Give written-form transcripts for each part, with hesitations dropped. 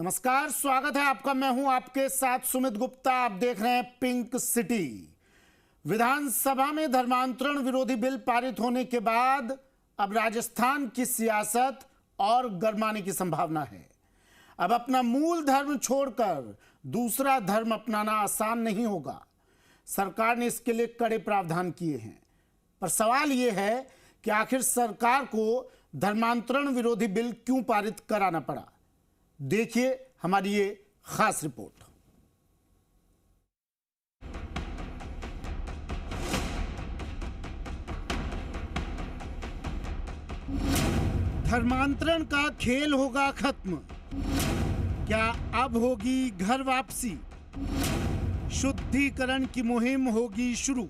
नमस्कार, स्वागत है आपका। मैं हूं आपके साथ सुमित गुप्ता। आप देख रहे हैं पिंक सिटी। विधानसभा में धर्मांतरण विरोधी बिल पारित होने के बाद अब राजस्थान की सियासत और गरमाने की संभावना है। अब अपना मूल धर्म छोड़कर दूसरा धर्म अपनाना आसान नहीं होगा। सरकार ने इसके लिए कड़े प्रावधान किए हैं, पर सवाल यह है कि आखिर सरकार को धर्मांतरण विरोधी बिल क्यों पारित कराना पड़ा। देखिए हमारी ये खास रिपोर्ट। धर्मांतरण का खेल होगा खत्म, क्या अब होगी घर वापसी? शुद्धिकरण की मुहिम होगी शुरू।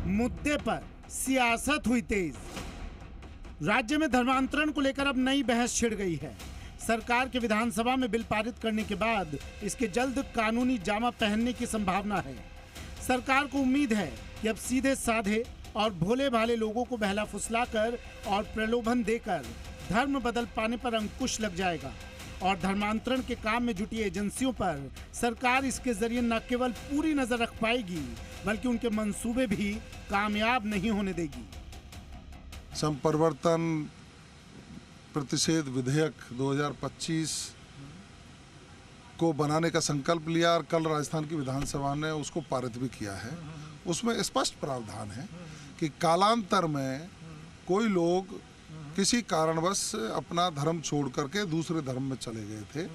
मुद्दे पर सियासत हुई तेज। राज्य में धर्मांतरण को लेकर अब नई बहस छिड़ गई है। सरकार के विधानसभा में बिल पारित करने के बाद इसके जल्द कानूनी जामा पहनने की संभावना है। सरकार को उम्मीद है कि अब सीधे साधे और भोले भाले लोगों को बहला फुसलाकर और प्रलोभन देकर धर्म बदल पाने पर अंकुश लग जाएगा और धर्मांतरण के काम में जुटी एजेंसियों पर सरकार इसके जरिए न केवल पूरी नजर रख पाएगी बल्कि उनके मंसूबे भी कामयाब नहीं होने देगी। संपरिवर्तन प्रतिषेध विधेयक 2025 को बनाने का संकल्प लिया और कल राजस्थान की विधानसभा ने उसको पारित भी किया है। उसमें स्पष्ट प्रावधान है कि कालांतर में कोई लोग किसी कारणवश अपना धर्म छोड़ करके दूसरे धर्म में चले गए थे,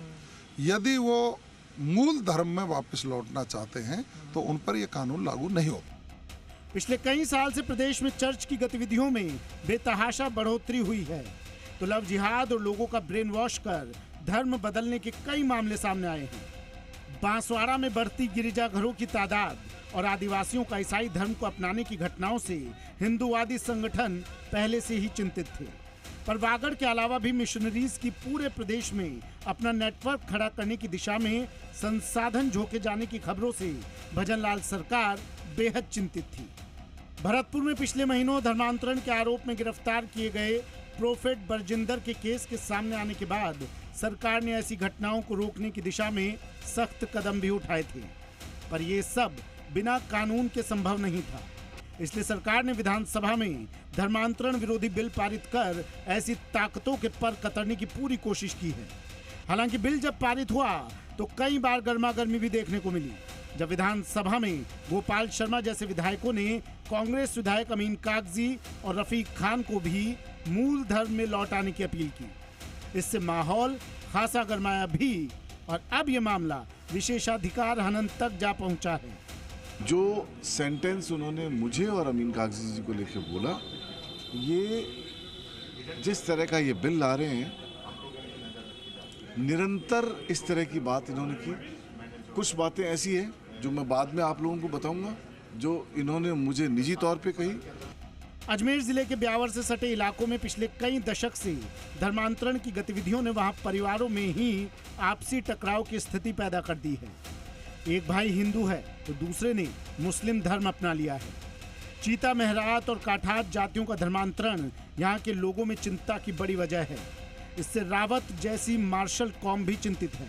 यदि वो मूल धर्म में वापस लौटना चाहते हैं तो उन पर यह कानून लागू नहीं होगा। पिछले कई साल से प्रदेश में चर्च की गतिविधियों में बेतहाशा बढ़ोतरी हुई है, तो लव जिहाद और लोगों का ब्रेन वॉश कर धर्म बदलने के कई मामले सामने आए हैं। बांसवाड़ा में बढ़ती गिरिजाघरों की तादाद और आदिवासियों का ईसाई धर्म को अपनाने की घटनाओं से हिंदूवादी संगठन पहले से ही चिंतित थे, पर वागड़ के अलावा भी मिशनरीज की पूरे प्रदेश में अपना नेटवर्क खड़ा करने की दिशा में संसाधन झोंके जाने की खबरों से भजनलाल सरकार बेहद चिंतित थी। भरतपुर में पिछले महीनों धर्मांतरण के आरोप में गिरफ्तार किए गए प्रोफेट बरजिंदर के केस के सामने आने के बाद सरकार ने ऐसी घटनाओं को रोकने की दिशा में सख्त कदम भी उठाए थे, पर यह सब बिना कानून के संभव नहीं था। इसलिए सरकार ने विधानसभा में धर्मांतरण विरोधी बिल पारित कर ऐसी ताकतों के पर कतरने की पूरी कोशिश की है। हालांकि बिल जब पारित हुआ तो कई बार गर्मागर्मी भी देखने को मिली, जब विधानसभा में गोपाल शर्मा जैसे विधायकों ने कांग्रेस विधायक अमीन कागजी और रफीक खान को भी मूल धर्म में लौट आने की अपील की। इससे माहौल खासा गरमाया भी और अब यह मामला विशेषाधिकार हनन तक जा पहुंचा है। जो सेंटेंस उन्होंने मुझे और अमीन कागजी जी को लेके बोला, ये जिस तरह का ये बिल ला रहे हैं, निरंतर इस तरह की बात इन्होंने की। कुछ बातें ऐसी हैं जो मैं बाद में आप लोगों को बताऊंगा, जो इन्होंने मुझे निजी तौर पे कही। अजमेर जिले के ब्यावर से सटे इलाकों में पिछले कई दशक से धर्मांतरण की गतिविधियों ने वहां परिवारों में ही आपसी टकराव की स्थिति पैदा कर दी है। एक भाई हिंदू है तो दूसरे ने मुस्लिम धर्म अपना लिया है। चीता, मेहरात और काठात जातियों का धर्मांतरण यहाँ के लोगों में चिंता की बड़ी वजह है। इससे रावत जैसी मार्शल कौम भी चिंतित है।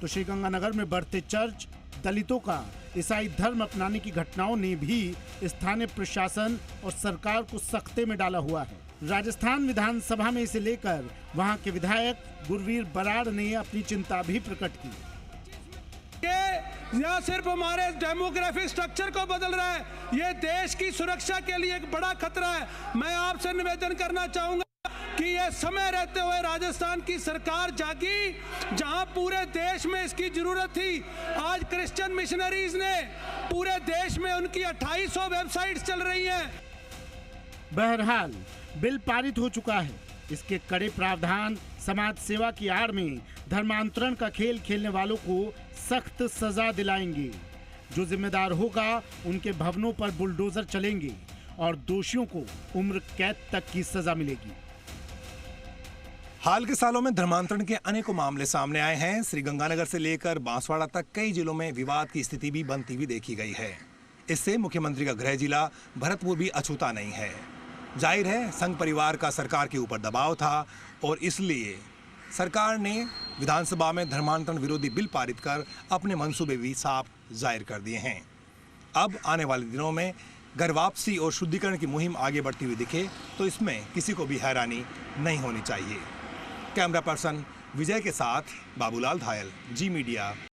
तो श्रीगंगानगर में बढ़ते चर्च, दलितों का ईसाई धर्म अपनाने की घटनाओं ने भी स्थानीय प्रशासन और सरकार को सख्ते में डाला हुआ है। राजस्थान विधानसभा में इसे लेकर वहां के विधायक गुरवीर बराड़ ने अपनी चिंता भी प्रकट की। यह सिर्फ हमारे डेमोग्राफिक स्ट्रक्चर को बदल रहा है, यह देश की सुरक्षा के लिए एक बड़ा खतरा है। मैं आपसे निवेदन करना चाहूंगा कि यह समय रहते हुए राजस्थान की सरकार जागी, जहां पूरे देश में इसकी जरूरत थी। आज क्रिश्चियन मिशनरीज ने पूरे देश में उनकी 2800 वेबसाइट्स चल रही हैं। बहरहाल बिल पारित हो चुका है। इसके कड़े प्रावधान समाज सेवा की आड़ में धर्मांतरण का खेल खेलने वालों को सख्त सजा दिलाएंगे। जो जिम्मेदार होगा उनके भवनों पर बुलडोजर चलेंगे और दोषियों को उम्र कैद तक की सजा मिलेगी। हाल के सालों में धर्मांतरण के अनेकों मामले सामने आए हैं। श्रीगंगानगर से लेकर बांसवाड़ा तक कई जिलों में विवाद की स्थिति भी बनती हुई देखी गई है। इससे मुख्यमंत्री का गृह जिला भरतपुर भी अछूता नहीं है। जाहिर है संघ परिवार का सरकार के ऊपर दबाव था और इसलिए सरकार ने विधानसभा में धर्मांतरण विरोधी बिल पारित कर अपने मंसूबे भी साफ जाहिर कर दिए हैं। अब आने वाले दिनों में घर वापसी और शुद्धिकरण की मुहिम आगे बढ़ती हुई दिखे तो इसमें किसी को भी हैरानी नहीं होनी चाहिए। कैमरा पर्सन विजय के साथ बाबूलाल धायल, जी मीडिया।